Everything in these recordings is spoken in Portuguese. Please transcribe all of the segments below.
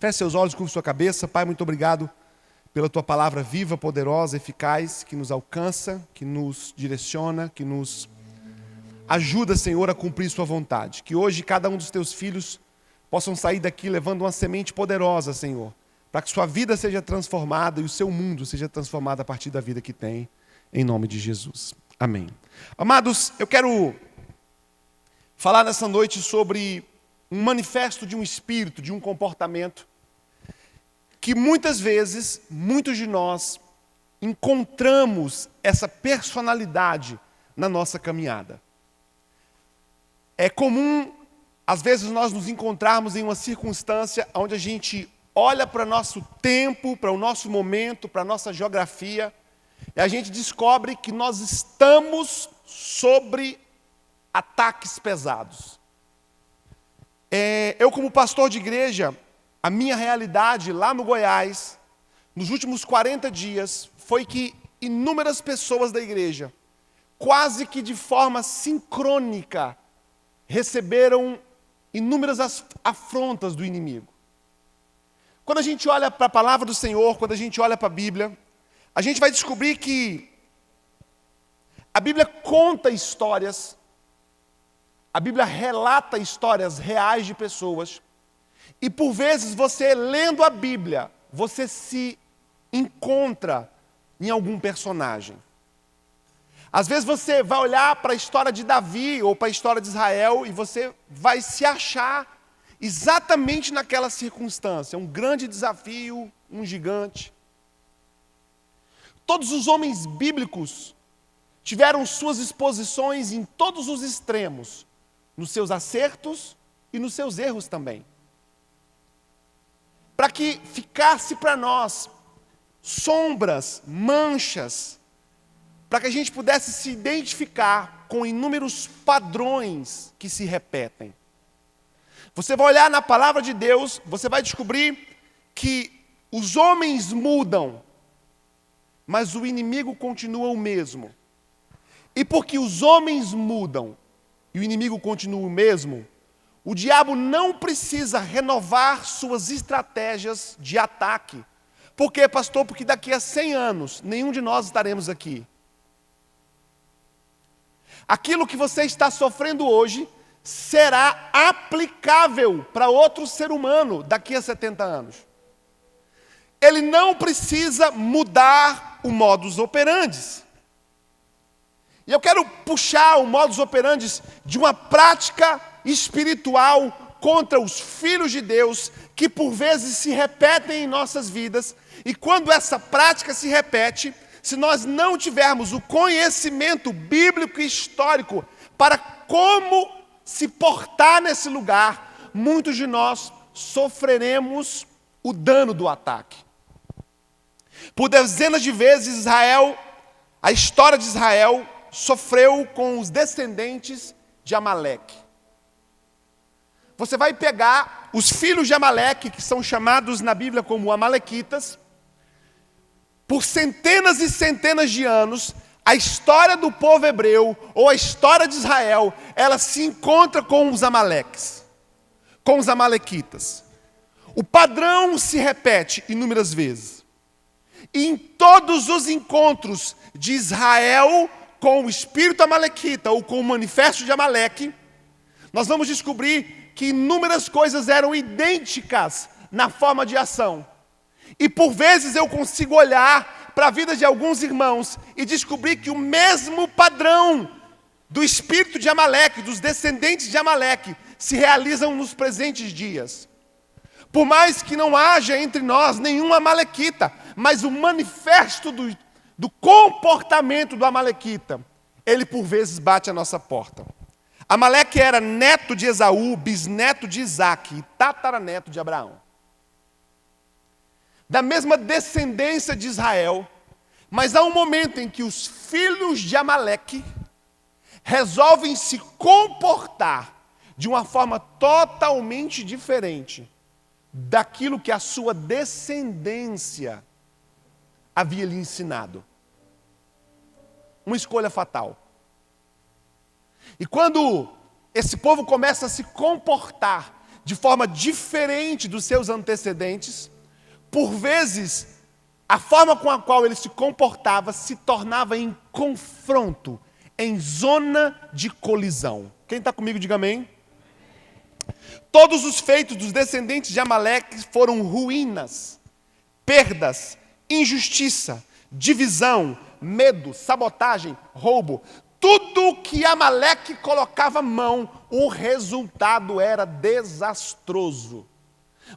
Feche seus olhos, curva sua cabeça. Pai, muito obrigado pela Tua palavra viva, poderosa, eficaz, que nos alcança, que nos direciona, que nos ajuda, Senhor, a cumprir Sua vontade. Que hoje cada um dos Teus filhos possam sair daqui levando uma semente poderosa, Senhor, para que sua vida seja transformada e o seu mundo seja transformado a partir da vida que tem, em nome de Jesus. Amém. Amados, eu quero falar nessa noite sobre um manifesto de um espírito, de um comportamento, que muitas vezes, muitos de nós, encontramos essa personalidade na nossa caminhada. É comum, às vezes, nós nos encontrarmos em uma circunstância onde a gente olha para o nosso tempo, para o nosso momento, para a nossa geografia, e a gente descobre que nós estamos sobre ataques pesados. Eu, como pastor de igreja, a minha realidade lá no Goiás, nos últimos 40 dias, foi que inúmeras pessoas da igreja, quase que de forma sincrônica, receberam inúmeras afrontas do inimigo. Quando a gente olha para a palavra do Senhor, quando a gente olha para a Bíblia, a gente vai descobrir que a Bíblia conta histórias, a Bíblia relata histórias reais de pessoas, e por vezes você, lendo a Bíblia, você se encontra em algum personagem. Às vezes você vai olhar para a história de Davi ou para a história de Israel e você vai se achar exatamente naquela circunstância. Um grande desafio, um gigante. Todos os homens bíblicos tiveram suas exposições em todos os extremos, nos seus acertos e nos seus erros também. Para que ficasse para nós sombras, manchas, para que a gente pudesse se identificar com inúmeros padrões que se repetem. Você vai olhar na palavra de Deus, você vai descobrir que os homens mudam, mas o inimigo continua o mesmo. E porque os homens mudam e o inimigo continua o mesmo, o diabo não precisa renovar suas estratégias de ataque. Por quê, pastor? Porque daqui a 100 anos, nenhum de nós estaremos aqui. Aquilo que você está sofrendo hoje será aplicável para outro ser humano daqui a 70 anos. Ele não precisa mudar o modus operandi. E eu quero puxar o modus operandi de uma prática espiritual contra os filhos de Deus, que por vezes se repetem em nossas vidas, e quando essa prática se repete, se nós não tivermos o conhecimento bíblico e histórico para como se portar nesse lugar, muitos de nós sofreremos o dano do ataque. Por dezenas de vezes a história de Israel sofreu com os descendentes de Amaleque. Você vai pegar os filhos de Amaleque, que são chamados na Bíblia como amalequitas, por centenas e centenas de anos, a história do povo hebreu, ou a história de Israel, ela se encontra com os amaleques, com os amalequitas. O padrão se repete inúmeras vezes. E em todos os encontros de Israel com o espírito amalequita, ou com o manifesto de Amaleque, nós vamos descobrir que inúmeras coisas eram idênticas na forma de ação. E por vezes eu consigo olhar para a vida de alguns irmãos e descobrir que o mesmo padrão do espírito de Amaleque, dos descendentes de Amaleque, se realizam nos presentes dias. Por mais que não haja entre nós nenhum amalequita, mas o manifesto do comportamento do amalequita, ele por vezes bate a nossa porta. Amaleque era neto de Esaú, bisneto de Isaque e tataraneto de Abraão. Da mesma descendência de Israel, mas há um momento em que os filhos de Amaleque resolvem se comportar de uma forma totalmente diferente daquilo que a sua descendência havia lhe ensinado. Uma escolha fatal. E quando esse povo começa a se comportar de forma diferente dos seus antecedentes, por vezes, a forma com a qual ele se comportava se tornava em confronto, em zona de colisão. Quem está comigo, diga amém. Todos os feitos dos descendentes de Amaleque foram ruínas, perdas, injustiça, divisão, medo, sabotagem, roubo. Tudo que Amaleque colocava mão, o resultado era desastroso.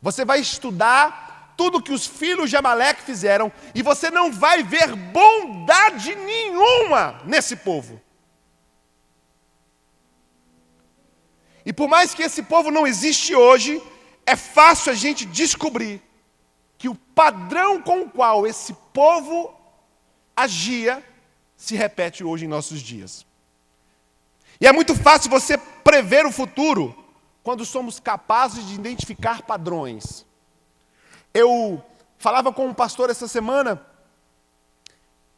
Você vai estudar tudo que os filhos de Amaleque fizeram e você não vai ver bondade nenhuma nesse povo. E por mais que esse povo não existe hoje, é fácil a gente descobrir que o padrão com o qual esse povo agia se repete hoje em nossos dias. E é muito fácil você prever o futuro quando somos capazes de identificar padrões. Eu falava com um pastor essa semana,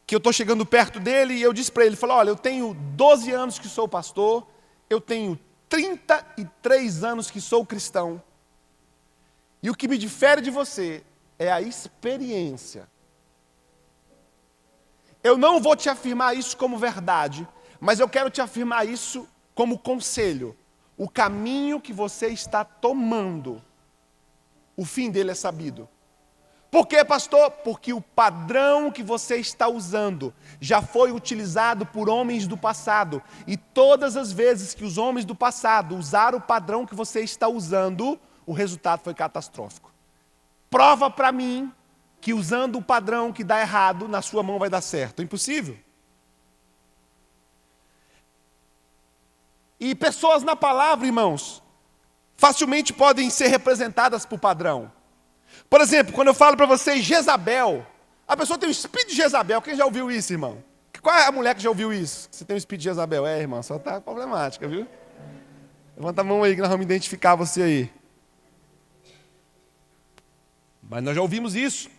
que eu estou chegando perto dele, e eu disse para ele, olha, eu tenho 12 anos que sou pastor, eu tenho 33 anos que sou cristão, e o que me difere de você é a experiência. Eu não vou te afirmar isso como verdade, mas eu quero te afirmar isso como conselho. O caminho que você está tomando, o fim dele é sabido. Por quê, pastor? Porque o padrão que você está usando já foi utilizado por homens do passado. E todas as vezes que os homens do passado usaram o padrão que você está usando, o resultado foi catastrófico. Prova para mim que usando o padrão que dá errado, na sua mão vai dar certo. É impossível. E pessoas na palavra, irmãos, facilmente podem ser representadas por padrão. Por exemplo, quando eu falo para vocês Jezabel, a pessoa tem o espírito de Jezabel. Quem já ouviu isso, irmão? Qual é a mulher que já ouviu isso? Você tem o espírito de Jezabel? É, irmão, só está problemática, viu? Levanta a mão aí que nós vamos identificar você aí. Mas nós já ouvimos isso.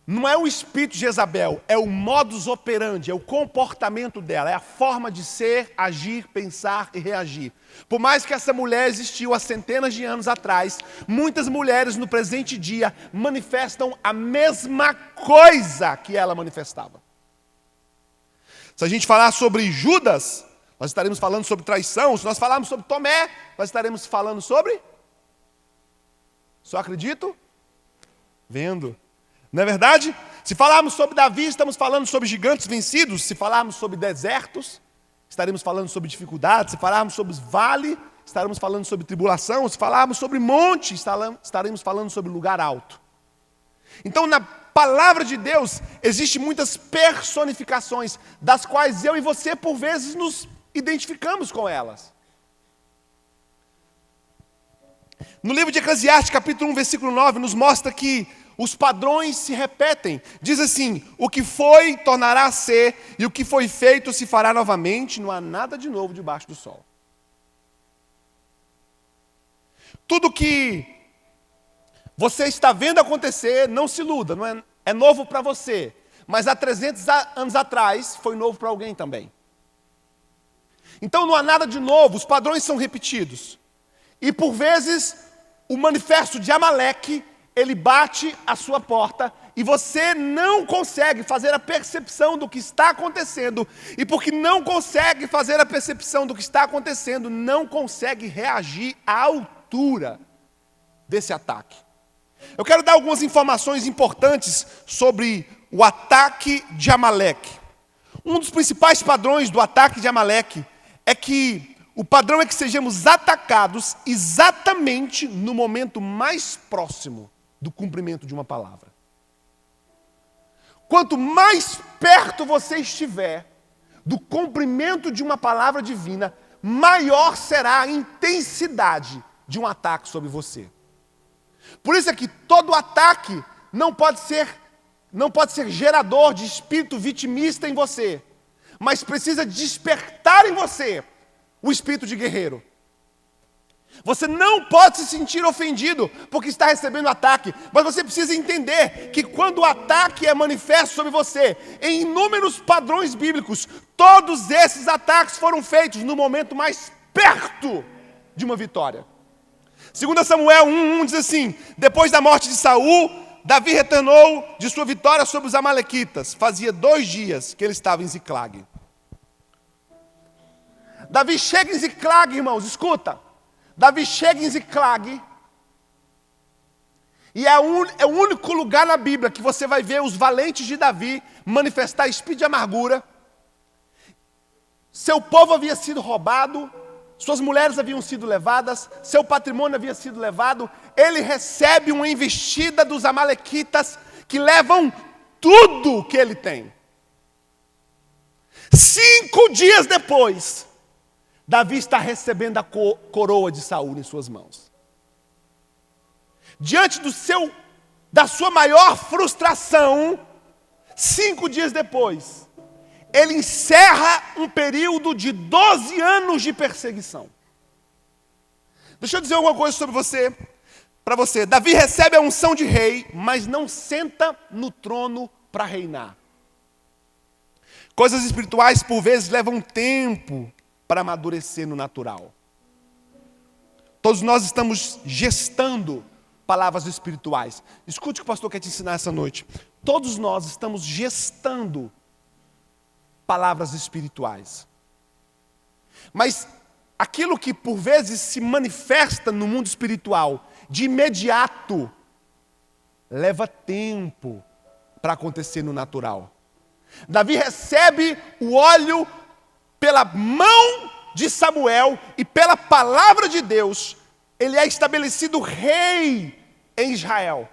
Não é o espírito de Jezabel, é o modus operandi, é o comportamento dela, é a forma de ser, agir, pensar e reagir. Por mais que essa mulher existiu há centenas de anos atrás, muitas mulheres no presente dia manifestam a mesma coisa que ela manifestava. Se a gente falar sobre Judas, nós estaremos falando sobre traição. Se nós falarmos sobre Tomé, nós estaremos falando sobre... Só acredito? Vendo. Não é verdade? Se falarmos sobre Davi, estamos falando sobre gigantes vencidos. Se falarmos sobre desertos, estaremos falando sobre dificuldades. Se falarmos sobre vale, estaremos falando sobre tribulação. Se falarmos sobre monte, estaremos falando sobre lugar alto. Então, na palavra de Deus, existem muitas personificações, das quais eu e você, por vezes, nos identificamos com elas. No livro de Eclesiastes, capítulo 1, versículo 9, nos mostra que os padrões se repetem. Diz assim, o que foi tornará a ser, e o que foi feito se fará novamente, não há nada de novo debaixo do sol. Tudo que você está vendo acontecer, não se iluda, não é novo para você, mas há 300 anos atrás foi novo para alguém também. Então não há nada de novo, os padrões são repetidos. E por vezes, o manifesto de Amaleque, ele bate a sua porta e você não consegue fazer a percepção do que está acontecendo. E porque não consegue fazer a percepção do que está acontecendo, não consegue reagir à altura desse ataque. Eu quero dar algumas informações importantes sobre o ataque de Amaleque. Um dos principais padrões do ataque de Amaleque é que o padrão é que sejamos atacados exatamente no momento mais próximo do cumprimento de uma palavra. Quanto mais perto você estiver do cumprimento de uma palavra divina, maior será a intensidade de um ataque sobre você. Por isso é que todo ataque não pode ser gerador de espírito vitimista em você, mas precisa despertar em você o espírito de guerreiro. Você não pode se sentir ofendido porque está recebendo ataque, mas você precisa entender que quando o ataque é manifesto sobre você, em inúmeros padrões bíblicos, todos esses ataques foram feitos no momento mais perto de uma vitória. 2 Samuel 1:1 diz assim: depois da morte de Saul, Davi retornou de sua vitória sobre os amalequitas. Fazia 2 dias que ele estava em Ziclag. Davi chega em Ziclag, irmãos, escuta. Davi chega em Ziclag. E é o único lugar na Bíblia que você vai ver os valentes de Davi manifestar espírito de amargura. Seu povo havia sido roubado, suas mulheres haviam sido levadas, seu patrimônio havia sido levado. Ele recebe uma investida dos amalequitas que levam tudo que ele tem. 5 dias depois, Davi está recebendo a coroa de Saul em suas mãos. Diante da sua maior frustração, 5 dias depois, ele encerra um período de 12 anos de perseguição. Deixa eu dizer alguma coisa sobre você, para você. Davi recebe a unção de rei, mas não senta no trono para reinar. Coisas espirituais, por vezes, levam tempo para amadurecer no natural. Todos nós estamos gestando palavras espirituais. Escute o que o pastor quer te ensinar essa noite. Todos nós estamos gestando palavras espirituais. Mas aquilo que por vezes se manifesta no mundo espiritual de imediato leva tempo para acontecer no natural. Davi recebe o óleo pela mão de Samuel e pela palavra de Deus. Ele é estabelecido rei em Israel.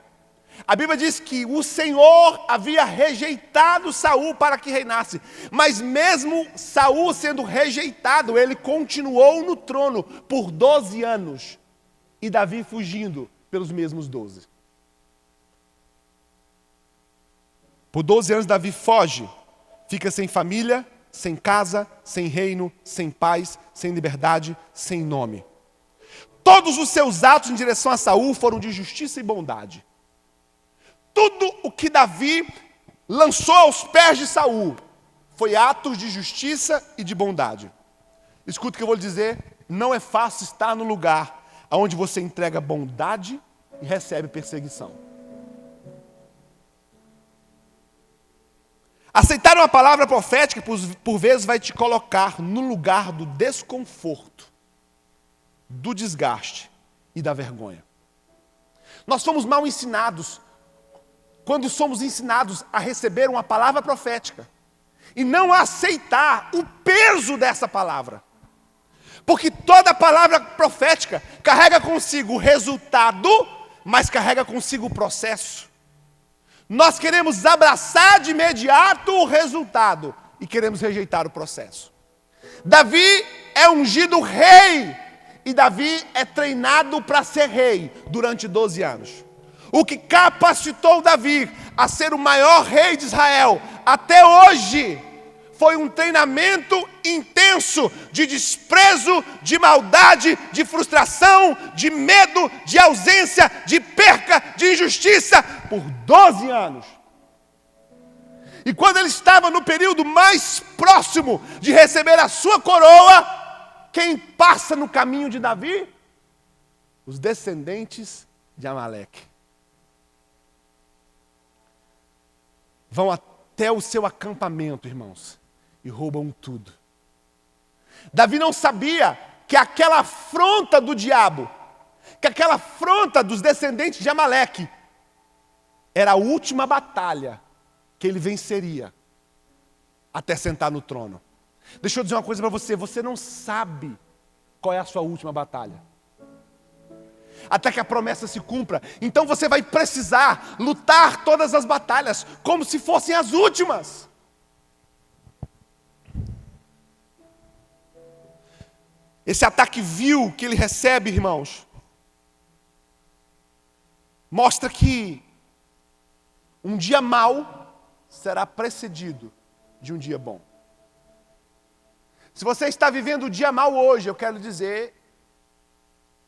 A Bíblia diz que o Senhor havia rejeitado Saul para que reinasse. Mas mesmo Saul sendo rejeitado, ele continuou no trono por 12 anos. E Davi fugindo pelos mesmos 12. Por 12 anos Davi foge. Fica sem família, sem casa, sem reino, sem paz, sem liberdade, sem nome. Todos os seus atos em direção a Saul foram de justiça e bondade. Tudo o que Davi lançou aos pés de Saul foi atos de justiça e de bondade. Escuta o que eu vou lhe dizer, não é fácil estar no lugar onde você entrega bondade e recebe perseguição. Aceitar uma palavra profética, por vezes, vai te colocar no lugar do desconforto, do desgaste e da vergonha. Nós fomos mal ensinados quando somos ensinados a receber uma palavra profética e não a aceitar o peso dessa palavra. Porque toda palavra profética carrega consigo o resultado, mas carrega consigo o processo. Nós queremos abraçar de imediato o resultado e queremos rejeitar o processo. Davi é ungido rei. E Davi é treinado para ser rei durante 12 anos. O que capacitou Davi a ser o maior rei de Israel até hoje foi um treinamento intenso de desprezo, de maldade, de frustração, de medo, de ausência, de perca, de injustiça por 12 anos. E quando ele estava no período mais próximo de receber a sua coroa, quem passa no caminho de Davi? Os descendentes de Amaleque. Vão até o seu acampamento, irmãos, e roubam tudo. Davi não sabia que aquela afronta do diabo, que aquela afronta dos descendentes de Amaleque, era a última batalha que ele venceria até sentar no trono. Deixa eu dizer uma coisa para você, você não sabe qual é a sua última batalha. Até que a promessa se cumpra. Então você vai precisar lutar todas as batalhas como se fossem as últimas. Esse ataque vil que ele recebe, irmãos, mostra que um dia mau será precedido de um dia bom. Se você está vivendo o dia mau hoje, eu quero dizer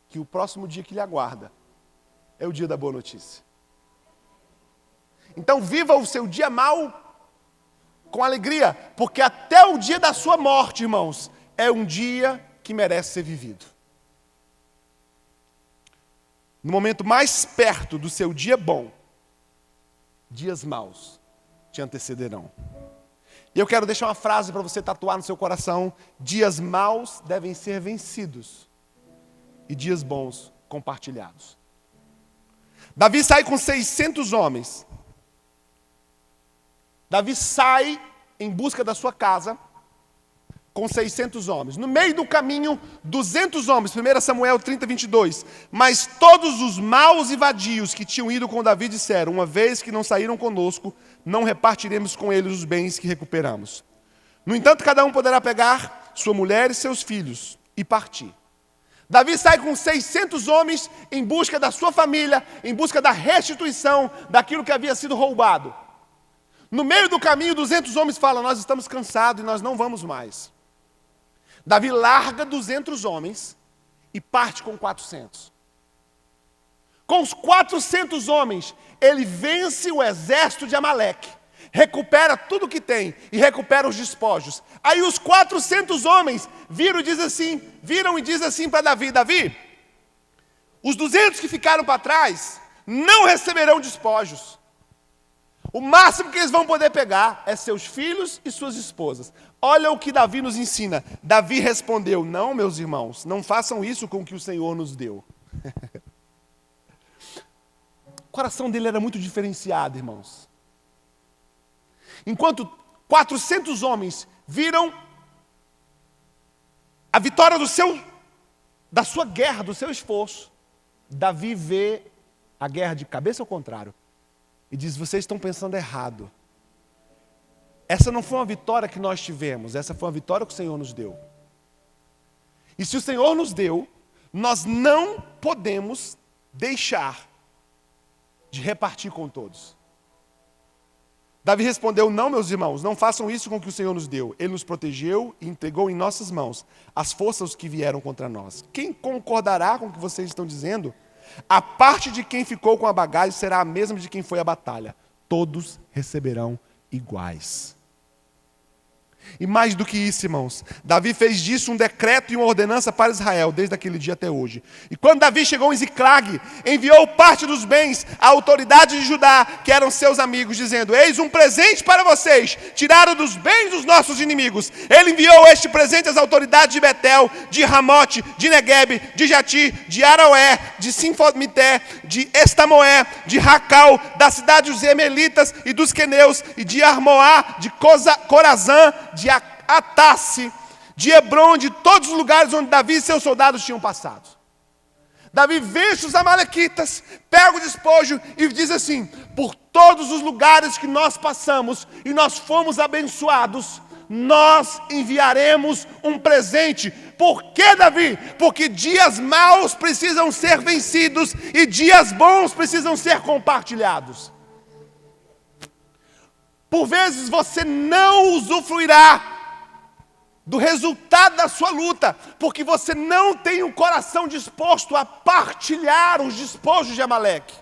que o próximo dia que lhe aguarda é o dia da boa notícia. Então viva o seu dia mau com alegria, porque até o dia da sua morte, irmãos, é um dia que merece ser vivido. no momento mais perto do seu dia bom, dias maus te antecederão. E eu quero deixar uma frase para você tatuar no seu coração: dias maus devem ser vencidos e dias bons compartilhados. Davi sai com 600 homens. Davi sai em busca da sua casa com 600 homens. No meio do caminho, 200 homens. 1 Samuel 30, 22. Mas todos os maus e vadios que tinham ido com Davi disseram: uma vez que não saíram conosco, não repartiremos com eles os bens que recuperamos. No entanto, cada um poderá pegar sua mulher e seus filhos e partir. Davi sai com 600 homens em busca da sua família, em busca da restituição daquilo que havia sido roubado. No meio do caminho, 200 homens falam: nós estamos cansados e nós não vamos mais. Davi larga 200 homens e parte com 400. Com os 400 homens, ele vence o exército de Amaleque, recupera tudo que tem e recupera os despojos. Aí os 400 homens viram e dizem assim para Davi: Davi, os 200 que ficaram para trás não receberão despojos. O máximo que eles vão poder pegar é seus filhos e suas esposas. Olha o que Davi nos ensina. Davi respondeu: não, meus irmãos, não façam isso com o que o Senhor nos deu. O coração dele era muito diferenciado, irmãos. Enquanto 400 homens viram a vitória da sua guerra, do seu esforço, Davi vê a guerra de cabeça ao contrário. E diz: vocês estão pensando errado. Essa não foi uma vitória que nós tivemos, essa foi uma vitória que o Senhor nos deu. E se o Senhor nos deu, nós não podemos deixar de repartir com todos. Davi respondeu: não, meus irmãos, não façam isso com o que o Senhor nos deu. Ele nos protegeu e entregou em nossas mãos as forças que vieram contra nós. Quem concordará com o que vocês estão dizendo? A parte de quem ficou com a bagagem será a mesma de quem foi à batalha. Todos receberão iguais. E mais do que isso, irmãos, Davi fez disso um decreto e uma ordenança para Israel, desde aquele dia até hoje. E quando Davi chegou em Ziclag, enviou parte dos bens à autoridade de Judá, que eram seus amigos, dizendo: eis um presente para vocês, tiraram dos bens dos nossos inimigos. Ele enviou este presente às autoridades de Betel, de Ramote, de Neguebe, de Jati, de Aroé, de Sinfomité, de Estamoé, de Racal, da cidade dos Emelitas e dos Queneus, e de Armoá, de Corazã, de Atasse, de Hebron, de todos os lugares onde Davi e seus soldados tinham passado. Davi vence os amalequitas, pega o despojo e diz assim: por todos os lugares que nós passamos e nós fomos abençoados, nós enviaremos um presente. Por que, Davi? Porque dias maus precisam ser vencidos e dias bons precisam ser compartilhados. Por vezes você não usufruirá do resultado da sua luta, porque você não tem um coração disposto a partilhar os despojos de Amaleque.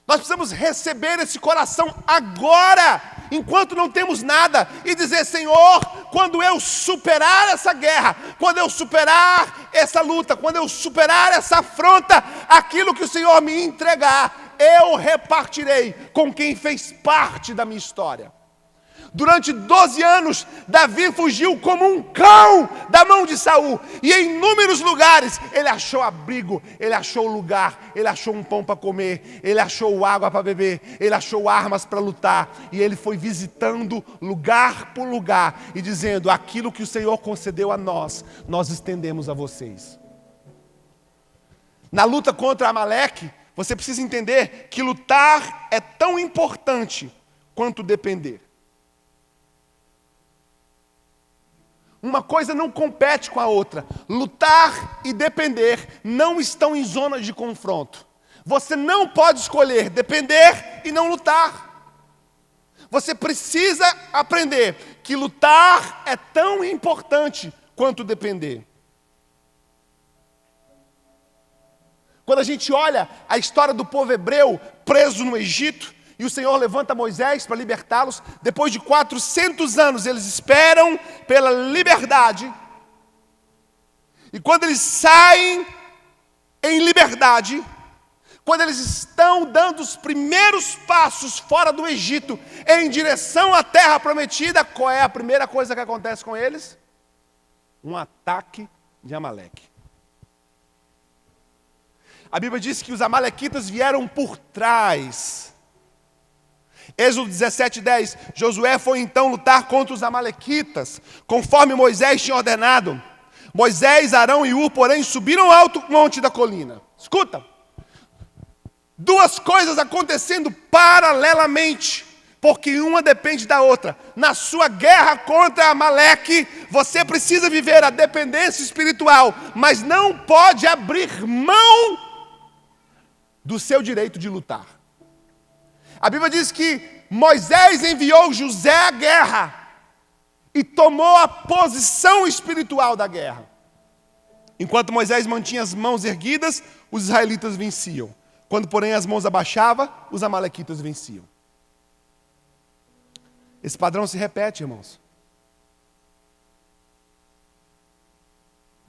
Nós precisamos receber esse coração agora, enquanto não temos nada, e dizer: Senhor, quando eu superar essa guerra, quando eu superar essa luta, quando eu superar essa afronta, aquilo que o Senhor me entregar, eu repartirei com quem fez parte da minha história. Durante 12 anos, Davi fugiu como um cão da mão de Saul. E em inúmeros lugares, ele achou abrigo, ele achou lugar, ele achou um pão para comer, ele achou água para beber, ele achou armas para lutar. E ele foi visitando lugar por lugar e dizendo: aquilo que o Senhor concedeu a nós, nós estendemos a vocês. Na luta contra Amaleque, você precisa entender que lutar é tão importante quanto depender. Uma coisa não compete com a outra. Lutar e depender não estão em zona de confronto. Você não pode escolher depender e não lutar. Você precisa aprender que lutar é tão importante quanto depender. Quando a gente olha a história do povo hebreu preso no Egito, e o Senhor levanta Moisés para libertá-los, depois de 400 anos eles esperam pela liberdade, e quando eles saem em liberdade, quando eles estão dando os primeiros passos fora do Egito, em direção à terra prometida, qual é a primeira coisa que acontece com eles? Um ataque de Amaleque. A Bíblia diz que os amalequitas vieram por trás. Êxodo 17:10, Josué foi então lutar contra os amalequitas, conforme Moisés tinha ordenado. Moisés, Arão e Hur, porém, subiram ao alto monte da colina. Escuta, duas coisas acontecendo paralelamente, porque uma depende da outra. Na sua guerra contra Amaleque, você precisa viver a dependência espiritual, mas não pode abrir mão do seu direito de lutar. A Bíblia diz que Moisés enviou José à guerra e tomou a posição espiritual da guerra. Enquanto Moisés mantinha as mãos erguidas, os israelitas venciam. Quando, porém, as mãos abaixava, os amalequitas venciam. Esse padrão se repete, irmãos.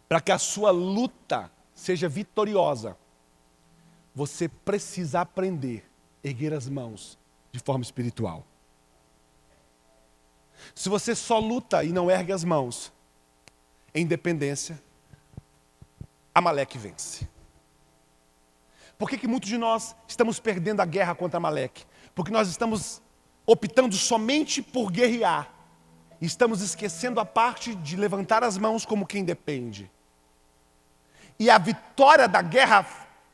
Para que a sua luta seja vitoriosa, você precisa aprender a erguer as mãos de forma espiritual. Se você só luta e não ergue as mãos em dependência, Amaleque vence. Por que muitos de nós estamos perdendo a guerra contra Amaleque? Porque nós estamos optando somente por guerrear. E estamos esquecendo a parte de levantar as mãos como quem depende. E a vitória da guerra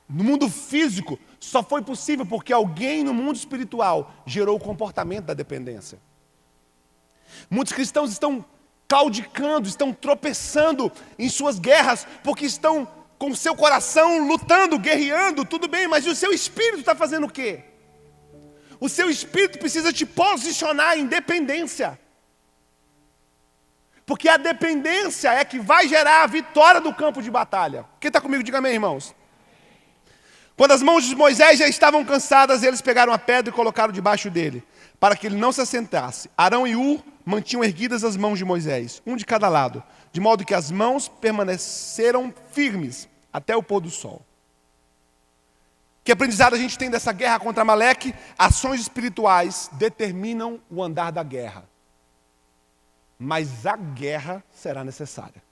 no mundo físico só foi possível porque alguém no mundo espiritual gerou o comportamento da dependência. Muitos cristãos estão claudicando, estão tropeçando em suas guerras, porque estão com seu coração lutando, guerreando, tudo bem, mas o seu espírito está fazendo o quê? O seu espírito precisa te posicionar em dependência. Porque a dependência é que vai gerar a vitória do campo de batalha. Quem está comigo, diga amém, irmãos. Quando as mãos de Moisés já estavam cansadas, eles pegaram a pedra e colocaram debaixo dele, para que ele não se assentasse. Arão e Hur mantinham erguidas as mãos de Moisés, um de cada lado, de modo que as mãos permaneceram firmes até o pôr do sol. Que aprendizado a gente tem dessa guerra contra Amaleque? Ações espirituais determinam o andar da guerra. Mas a guerra será necessária.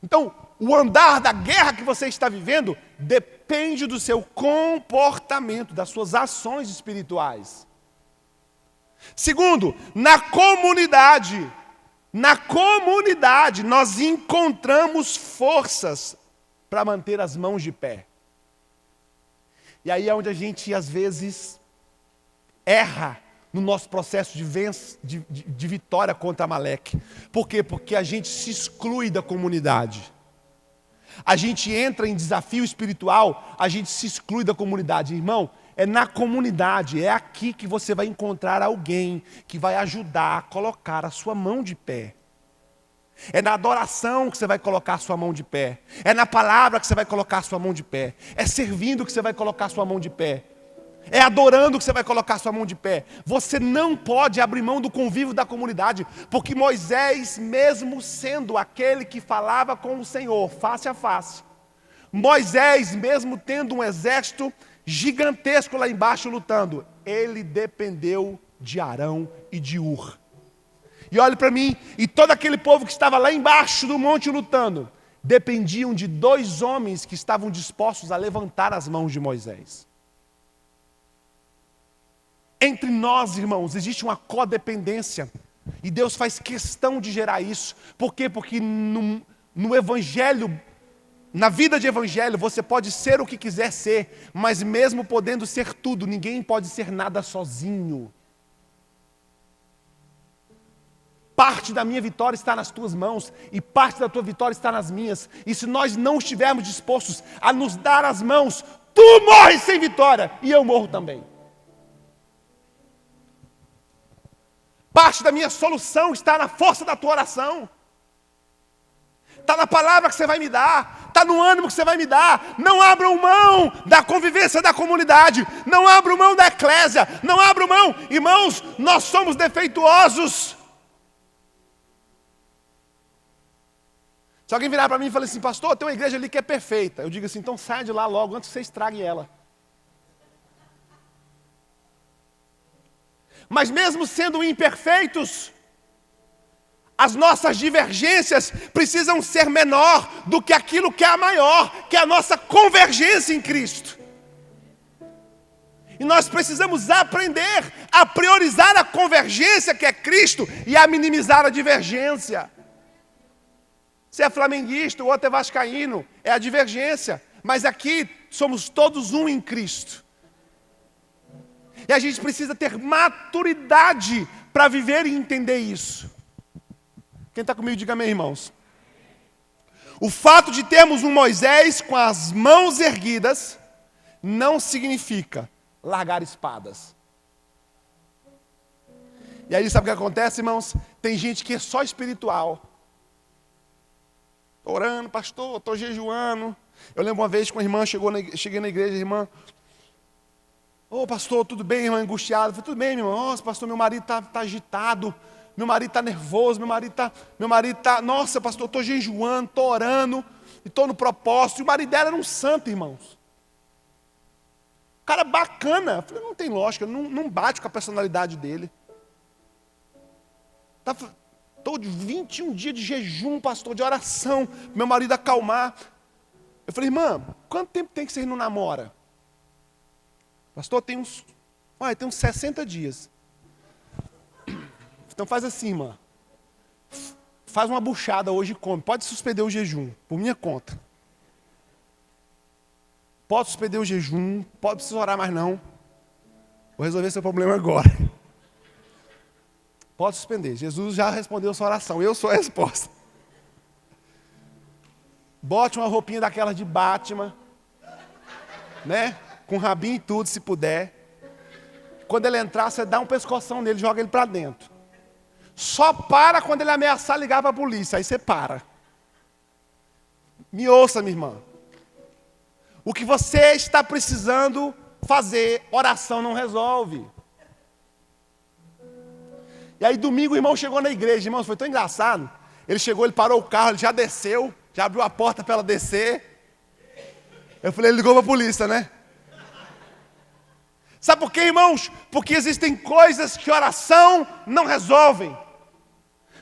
Então, o andar da guerra que você está vivendo depende do seu comportamento, das suas ações espirituais. Segundo, na comunidade nós encontramos forças para manter as mãos de pé. E aí é onde a gente, às vezes, erra no nosso processo de vitória contra Amaleque. Por quê? Porque a gente se exclui da comunidade. A gente entra em desafio espiritual, a gente se exclui da comunidade. Irmão, é na comunidade, é aqui que você vai encontrar alguém que vai ajudar a colocar a sua mão de pé. É na adoração que você vai colocar a sua mão de pé. É na palavra que você vai colocar a sua mão de pé. É servindo que você vai colocar a sua mão de pé. É adorando que você vai colocar a sua mão de pé. Você não pode abrir mão do convívio da comunidade, porque Moisés, mesmo sendo aquele que falava com o Senhor face a face, Moisés, mesmo tendo um exército gigantesco lá embaixo lutando, ele dependeu de Arão e de Hur. E olhe para mim, e todo aquele povo que estava lá embaixo do monte lutando, dependiam de dois homens que estavam dispostos a levantar as mãos de Moisés. Entre nós, irmãos, existe uma codependência. E Deus faz questão de gerar isso. Por quê? Porque no evangelho, na vida de evangelho, você pode ser o que quiser ser, mas mesmo podendo ser tudo, ninguém pode ser nada sozinho. Parte da minha vitória está nas tuas mãos e parte da tua vitória está nas minhas. E se nós não estivermos dispostos a nos dar as mãos, tu morres sem vitória e eu morro também. Parte da minha solução está na força da tua oração. Está na palavra que você vai me dar. Está no ânimo que você vai me dar. Não abram mão da convivência da comunidade. Não abram mão da eclésia. Não abram mão. Irmãos, nós somos defeituosos. Se alguém virar para mim e falar assim, pastor, tem uma igreja ali que é perfeita. Eu digo assim, então sai de lá logo antes que você estrague ela. Mas mesmo sendo imperfeitos, as nossas divergências precisam ser menor do que aquilo que é a maior, que é a nossa convergência em Cristo. E nós precisamos aprender a priorizar a convergência que é Cristo e a minimizar a divergência. Se é flamenguista, o outro é vascaíno, é a divergência. Mas aqui somos todos um em Cristo. E a gente precisa ter maturidade para viver e entender isso. Quem está comigo, diga amém, irmãos. O fato de termos um Moisés com as mãos erguidas não significa largar espadas. E aí sabe o que acontece, irmãos? Tem gente que é só espiritual. Estou orando, pastor, estou jejuando. Eu lembro uma vez que uma irmã cheguei na igreja, a irmã... Ô pastor, tudo bem, irmã, angustiado? Eu falei, tudo bem, meu irmão. Nossa, pastor, meu marido está agitado. Meu marido está nervoso, meu marido está... Nossa, pastor, estou jejuando, estou orando, e estou no propósito. E o marido dela era um santo, irmãos. Cara bacana. Eu falei, não tem lógica, não bate com a personalidade dele. Estou de 21 dias de jejum, pastor, de oração, meu marido acalmar. Eu falei, irmã, quanto tempo tem que vocês não namora? Pastor, tem uns 60 dias. Então faz assim, irmã. Faz uma buchada hoje e come. Pode suspender o jejum, por minha conta. Pode suspender o jejum, pode precisar orar mais não. Vou resolver seu problema agora. Pode suspender. Jesus já respondeu a sua oração. Eu sou a resposta. Bote uma roupinha daquela de Batman, né? Com rabinho e tudo, se puder. Quando ele entrar, você dá um pescoção nele, joga ele para dentro. Só para quando ele ameaçar ligar para a polícia. Aí você para. Me ouça, minha irmã. O que você está precisando fazer, oração não resolve. E aí domingo o irmão chegou na igreja. Irmãos, foi tão engraçado. Ele chegou, ele parou o carro, ele já desceu, já abriu a porta para ela descer. Eu falei, ele ligou para a polícia, né? Sabe por quê, irmãos? Porque existem coisas que oração não resolvem.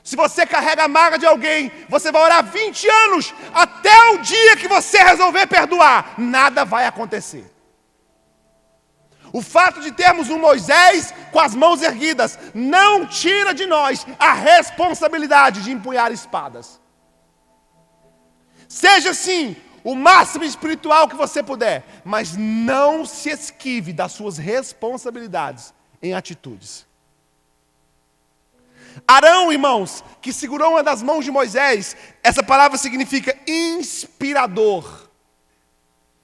Se você carrega a mágoa de alguém, você vai orar 20 anos, até o dia que você resolver perdoar, nada vai acontecer. O fato de termos um Moisés com as mãos erguidas, não tira de nós a responsabilidade de empunhar espadas. Seja assim, o máximo espiritual que você puder, mas não se esquive das suas responsabilidades em atitudes. Arão, irmãos, que segurou uma das mãos de Moisés, essa palavra significa inspirador.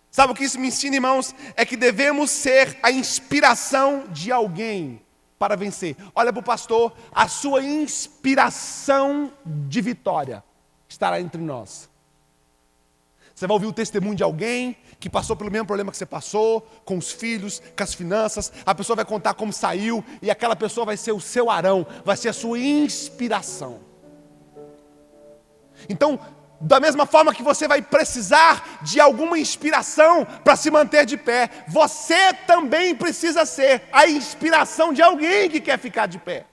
Sabe o que isso me ensina, irmãos? É que devemos ser a inspiração de alguém para vencer. Olha para o pastor, a sua inspiração de vitória estará entre nós. Você vai ouvir o testemunho de alguém que passou pelo mesmo problema que você passou, com os filhos, com as finanças. A pessoa vai contar como saiu e aquela pessoa vai ser o seu Arão, vai ser a sua inspiração. Então, da mesma forma que você vai precisar de alguma inspiração para se manter de pé, você também precisa ser a inspiração de alguém que quer ficar de pé.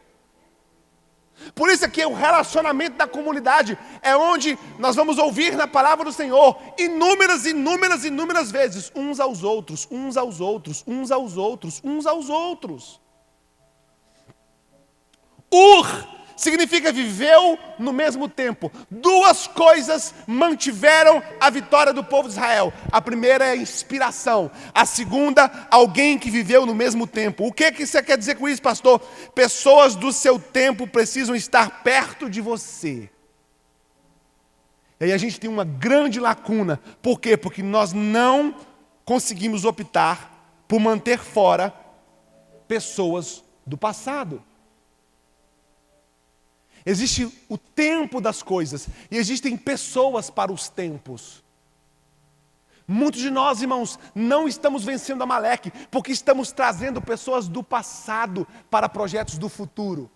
Por isso é que o relacionamento da comunidade é onde nós vamos ouvir na palavra do Senhor inúmeras vezes, uns aos outros, uns aos outros, uns aos outros, uns aos outros. Significa viveu no mesmo tempo. Duas coisas mantiveram a vitória do povo de Israel. A primeira é a inspiração. A segunda, alguém que viveu no mesmo tempo. O que você quer dizer com isso, pastor? Pessoas do seu tempo precisam estar perto de você. E aí a gente tem uma grande lacuna. Por quê? Porque nós não conseguimos optar por manter fora pessoas do passado. Existe o tempo das coisas e existem pessoas para os tempos. Muitos de nós, irmãos, não estamos vencendo Amaleque porque estamos trazendo pessoas do passado para projetos do futuro.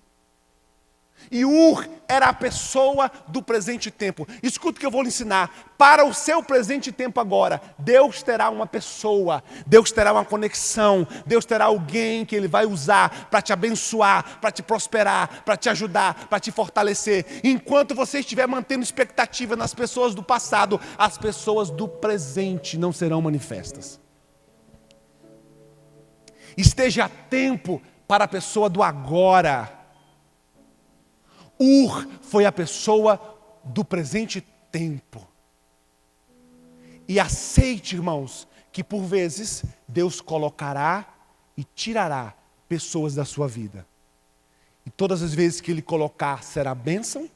E Ur era a pessoa do presente tempo. Escuta o que eu vou lhe ensinar. Para o seu presente tempo agora, Deus terá uma pessoa, Deus terá uma conexão, Deus terá alguém que Ele vai usar para te abençoar, para te prosperar, para te ajudar, para te fortalecer. Enquanto você estiver mantendo expectativa nas pessoas do passado, as pessoas do presente não serão manifestas. Esteja atento para a pessoa do agora. Ur foi a pessoa do presente tempo. E aceite, irmãos, que por vezes Deus colocará e tirará pessoas da sua vida. E todas as vezes que Ele colocar será bênção,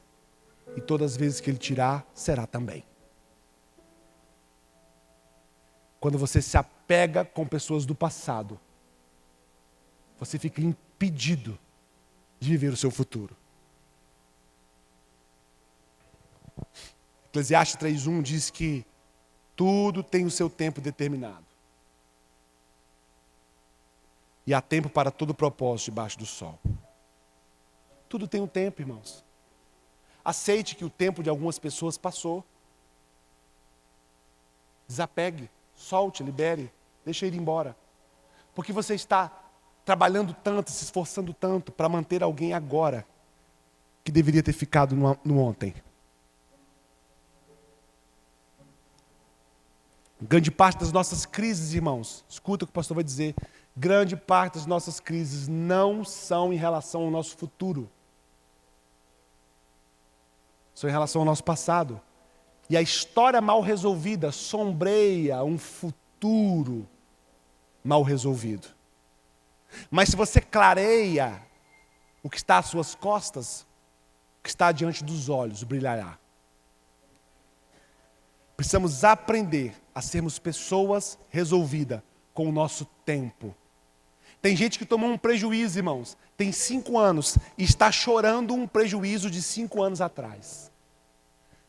e todas as vezes que Ele tirar será também. Quando você se apega com pessoas do passado, você fica impedido de viver o seu futuro. Eclesiastes 3:1 diz que tudo tem o seu tempo determinado. E há tempo para todo propósito debaixo do sol. Tudo tem um tempo, irmãos. Aceite que o tempo de algumas pessoas passou. Desapegue, solte, libere, deixe ir embora. Porque você está trabalhando tanto, se esforçando tanto para manter alguém agora que deveria ter ficado no ontem. Grande parte das nossas crises, irmãos, escuta o que o pastor vai dizer, grande parte das nossas crises não são em relação ao nosso futuro. São em relação ao nosso passado. E a história mal resolvida sombreia um futuro mal resolvido. Mas se você clareia o que está às suas costas, o que está diante dos olhos brilhará. Precisamos aprender a sermos pessoas resolvidas com o nosso tempo. Tem gente que tomou um prejuízo, irmãos. Tem 5 anos e está chorando um prejuízo de 5 anos atrás.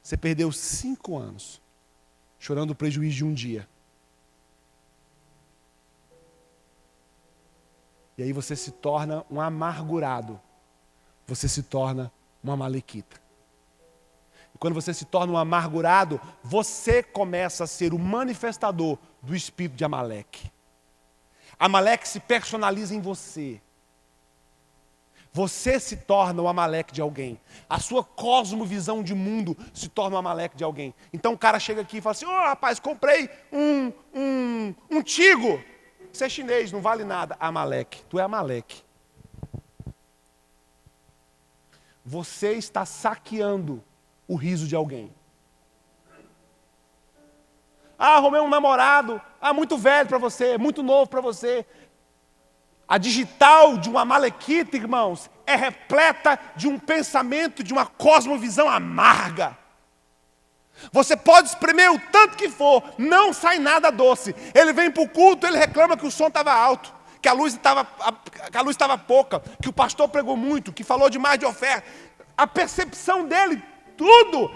Você perdeu 5 anos chorando o prejuízo de um dia. E aí você se torna um amargurado. Você se torna uma amalequita. E quando você se torna um amargurado, você começa a ser o manifestador do espírito de Amaleque. Amaleque se personaliza em você. Você se torna o Amaleque de alguém. A sua cosmovisão de mundo se torna o Amaleque de alguém. Então o cara chega aqui e fala assim, rapaz, comprei um Tigo. Você é chinês, não vale nada. Amaleque, tu é Amaleque. Você está saqueando o riso de alguém. Arrumei um namorado, muito velho para você, muito novo para você. A digital de uma amalequita, irmãos, é repleta de um pensamento, de uma cosmovisão amarga. Você pode espremer o tanto que for, não sai nada doce. Ele vem para o culto, ele reclama que o som estava alto, que a luz estava pouca, que o pastor pregou muito, que falou demais de oferta. A percepção dele, tudo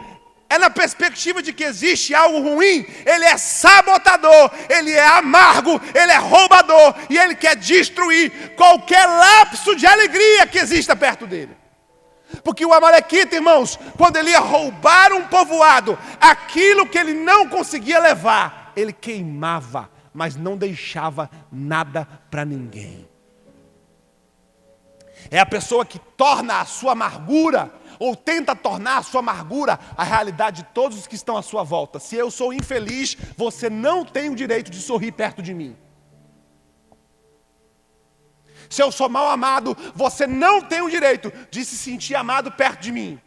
é na perspectiva de que existe algo ruim. Ele é sabotador, ele é amargo, ele é roubador e ele quer destruir qualquer lapso de alegria que exista perto dele. Porque o amalequita, irmãos, quando ele ia roubar um povoado, aquilo que ele não conseguia levar, ele queimava, mas não deixava nada para ninguém. É a pessoa que torna a sua amargura, ou tenta tornar a sua amargura a realidade de todos os que estão à sua volta. Se eu sou infeliz, você não tem o direito de sorrir perto de mim. Se eu sou mal amado, você não tem o direito de se sentir amado perto de mim.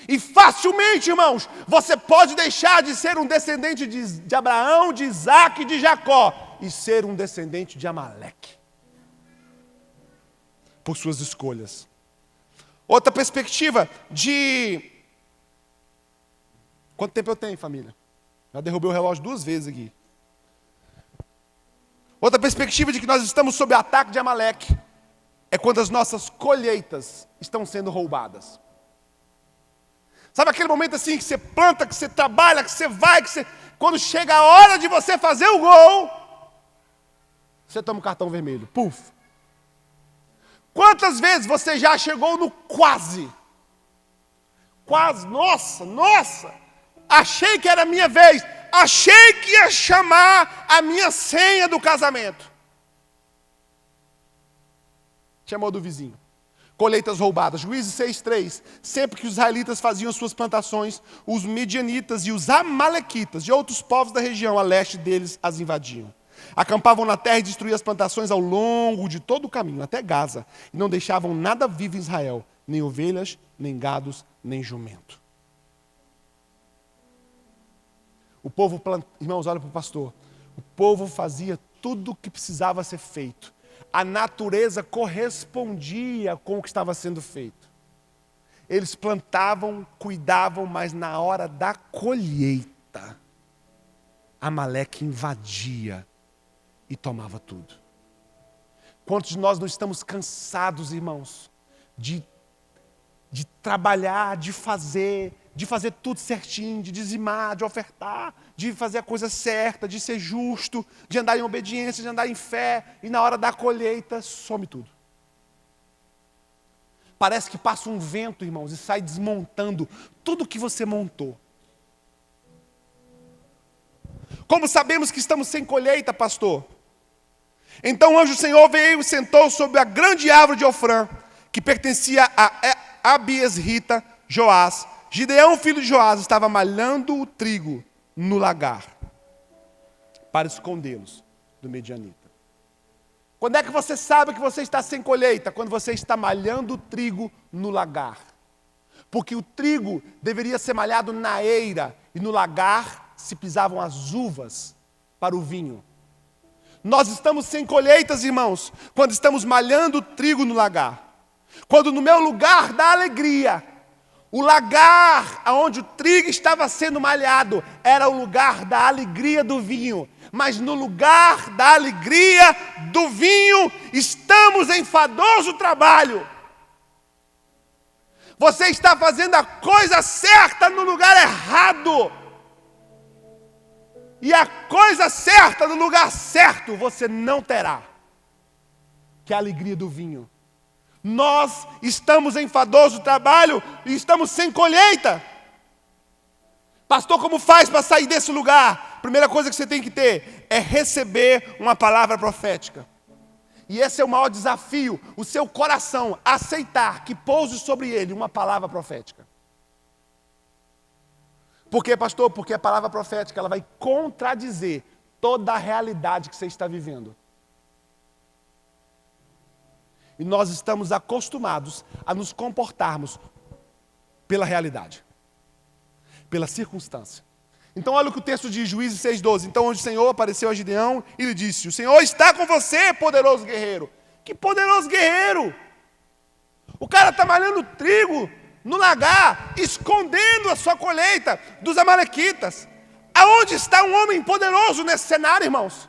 E facilmente, irmãos, você pode deixar de ser um descendente de Abraão, de Isaac e de Jacó e ser um descendente de Amaleque. Por suas escolhas. Outra perspectiva de... Quanto tempo eu tenho, família? Já derrubei o relógio 2 vezes aqui. Outra perspectiva de que nós estamos sob o ataque de Amaleque é quando as nossas colheitas estão sendo roubadas. Sabe aquele momento assim que você planta, que você trabalha, que você vai, quando chega a hora de você fazer o gol, você toma um cartão vermelho. Puf! Quantas vezes você já chegou no quase? Quase, nossa, achei que era a minha vez, achei que ia chamar a minha senha do casamento. Chamou do vizinho. Colheitas roubadas. Juízes 6:3. Sempre que os israelitas faziam suas plantações, os medianitas e os amalequitas de outros povos da região a leste deles as invadiam. Acampavam na terra e destruíam as plantações ao longo de todo o caminho, até Gaza, e não deixavam nada vivo em Israel, nem ovelhas, nem gados, nem jumento. O povo, irmãos, olha para o pastor, o povo fazia tudo o que precisava ser feito. A natureza correspondia com o que estava sendo feito. Eles plantavam, cuidavam, mas na hora da colheita, Amaleque invadia e tomava tudo. Quantos de nós não estamos cansados, irmãos, de trabalhar, de fazer tudo certinho, de dizimar, de ofertar, de fazer a coisa certa, de ser justo, de andar em obediência, de andar em fé, e na hora da colheita, some tudo. Parece que passa um vento, irmãos, e sai desmontando tudo que você montou. Como sabemos que estamos sem colheita, pastor? Então o anjo do Senhor veio e sentou sobre a grande árvore de Ofrã, que pertencia a Abiesrita Joás. Gideão, filho de Joás, estava malhando o trigo no lagar para escondê-los do medianita. Quando é que você sabe que você está sem colheita? Quando você está malhando o trigo no lagar. Porque o trigo deveria ser malhado na eira, e no lagar se pisavam as uvas para o vinho. Nós estamos sem colheitas, irmãos, quando estamos malhando o trigo no lagar. Quando no meu lugar da alegria, o lagar onde o trigo estava sendo malhado era o lugar da alegria do vinho. Mas no lugar da alegria do vinho, estamos em enfadoso trabalho. Você está fazendo a coisa certa no lugar errado. E a coisa certa no lugar certo você não terá, que é a alegria do vinho. Nós estamos em enfadoso trabalho e estamos sem colheita. Pastor, como faz para sair desse lugar? Primeira coisa que você tem que ter é receber uma palavra profética. E esse é o maior desafio, o seu coração aceitar que pouse sobre ele uma palavra profética. Por quê, pastor? Porque a palavra profética ela vai contradizer toda a realidade que você está vivendo. E nós estamos acostumados a nos comportarmos pela realidade, pela circunstância. Então olha o que o texto diz, Juízes 6:12. Então onde o Senhor apareceu a Gideão e lhe disse: o Senhor está com você, poderoso guerreiro. Que poderoso guerreiro! O cara está malhando trigo no lagar, escondendo a sua colheita dos amalequitas. Aonde está um homem poderoso nesse cenário, irmãos?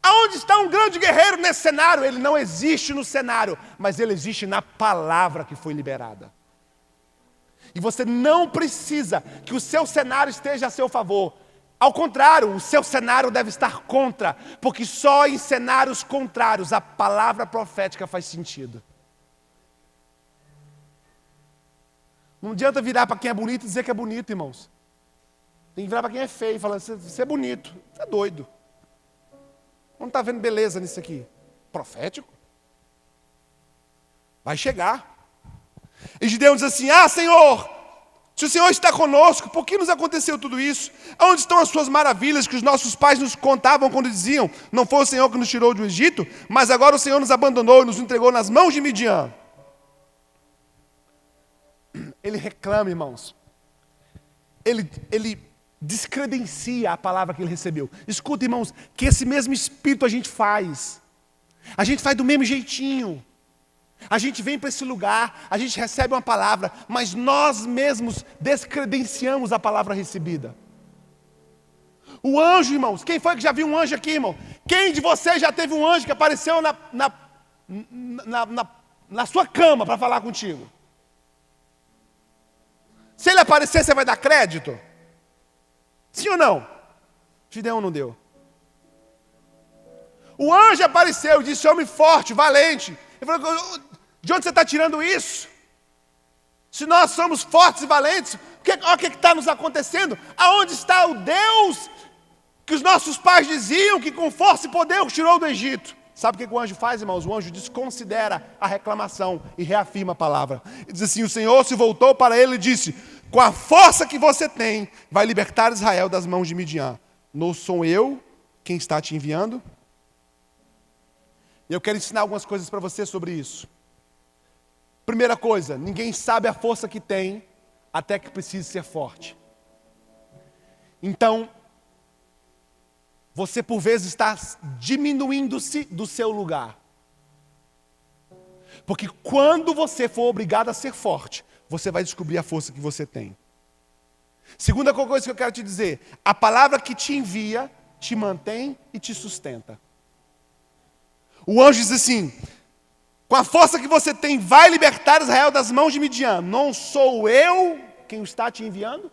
Aonde está um grande guerreiro nesse cenário? Ele não existe no cenário, mas ele existe na palavra que foi liberada. E você não precisa que o seu cenário esteja a seu favor. Ao contrário, o seu cenário deve estar contra, porque só em cenários contrários a palavra profética faz sentido. Não adianta virar para quem é bonito e dizer que é bonito, irmãos. Tem que virar para quem é feio e falar: você é bonito, você é doido. Não está vendo beleza nisso aqui? Profético? Vai chegar. E Gideão diz assim: Senhor, se o Senhor está conosco, por que nos aconteceu tudo isso? Onde estão as suas maravilhas que os nossos pais nos contavam quando diziam: não foi o Senhor que nos tirou do Egito, mas agora o Senhor nos abandonou e nos entregou nas mãos de Midian. Ele reclama, irmãos. Ele descredencia a palavra que ele recebeu. Escuta, irmãos, que esse mesmo espírito a gente faz. A gente faz do mesmo jeitinho. A gente vem para esse lugar, a gente recebe uma palavra, mas nós mesmos descredenciamos a palavra recebida. O anjo, irmãos, quem foi que já viu um anjo aqui, irmão? Quem de vocês já teve um anjo que apareceu na sua cama para falar contigo? Se ele aparecer, você vai dar crédito? Sim ou não? Gideão não deu. O anjo apareceu e disse: homem forte, valente, Ele falou, de onde você está tirando isso? Se nós somos fortes e valentes, olha o que está nos acontecendo. Aonde está o Deus que os nossos pais diziam que com força e poder os tirou do Egito? Sabe o que o anjo faz, irmãos? O anjo desconsidera a reclamação e reafirma a palavra. Ele diz assim, o Senhor se voltou para ele e disse, com a força que você tem, vai libertar Israel das mãos de Midian. Não sou eu quem está te enviando? E eu quero ensinar algumas coisas para você sobre isso. Primeira coisa, ninguém sabe a força que tem até que precise ser forte. Então, você por vezes está diminuindo-se do seu lugar. Porque quando você for obrigado a ser forte, você vai descobrir a força que você tem. Segunda coisa que eu quero te dizer, a palavra que te envia, te mantém e te sustenta. O anjo diz assim, com a força que você tem, vai libertar Israel das mãos de Midian. Não sou eu quem está te enviando?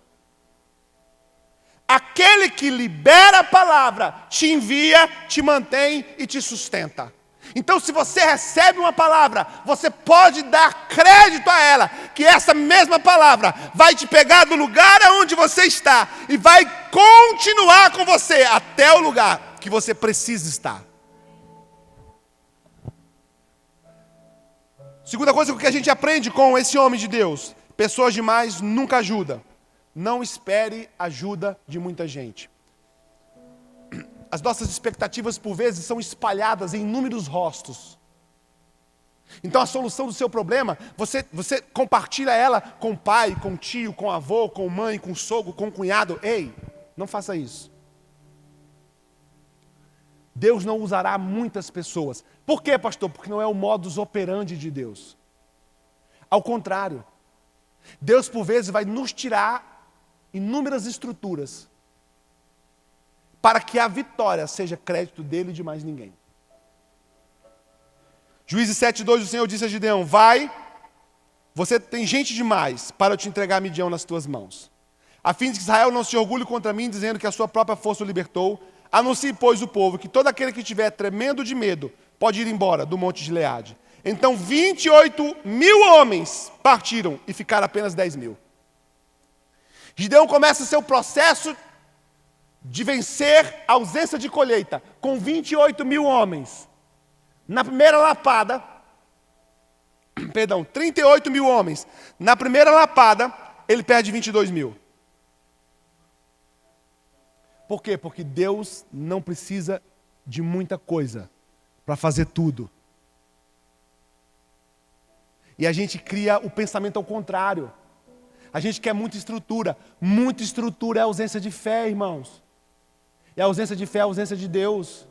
Aquele que libera a palavra, te envia, te mantém e te sustenta. Então, se você recebe uma palavra, você pode dar crédito a ela, que essa mesma palavra vai te pegar do lugar onde você está e vai continuar com você até o lugar que você precisa estar. Segunda coisa que a gente aprende com esse homem de Deus, pessoas demais nunca ajudam. Não espere ajuda de muita gente. As nossas expectativas, por vezes, são espalhadas em inúmeros rostos. Então, a solução do seu problema, você compartilha ela com o pai, com o tio, com o avô, com a mãe, com o sogro, com o cunhado. Ei, não faça isso. Deus não usará muitas pessoas. Por quê, pastor? Porque não é o modus operandi de Deus. Ao contrário, Deus, por vezes, vai nos tirar inúmeras estruturas para que a vitória seja crédito dele e de mais ninguém. Juízes 7:2, o Senhor disse a Gideão, vai, você tem gente demais para eu te entregar Midian nas tuas mãos. A fim de que Israel não se orgulhe contra mim, dizendo que a sua própria força o libertou, anuncie, pois, o povo, que todo aquele que estiver tremendo de medo pode ir embora do monte de Gileade. Então 28.000 homens partiram e ficaram apenas 10.000. Gideão começa o seu processo de vencer a ausência de colheita com 28.000 homens. Na primeira lapada, 38.000 homens. Na primeira lapada, ele perde 22.000. Por quê? Porque Deus não precisa de muita coisa para fazer tudo. E a gente cria o pensamento ao contrário. A gente quer muita estrutura. Muita estrutura é ausência de fé, irmãos. E a ausência de fé é a ausência de Deus.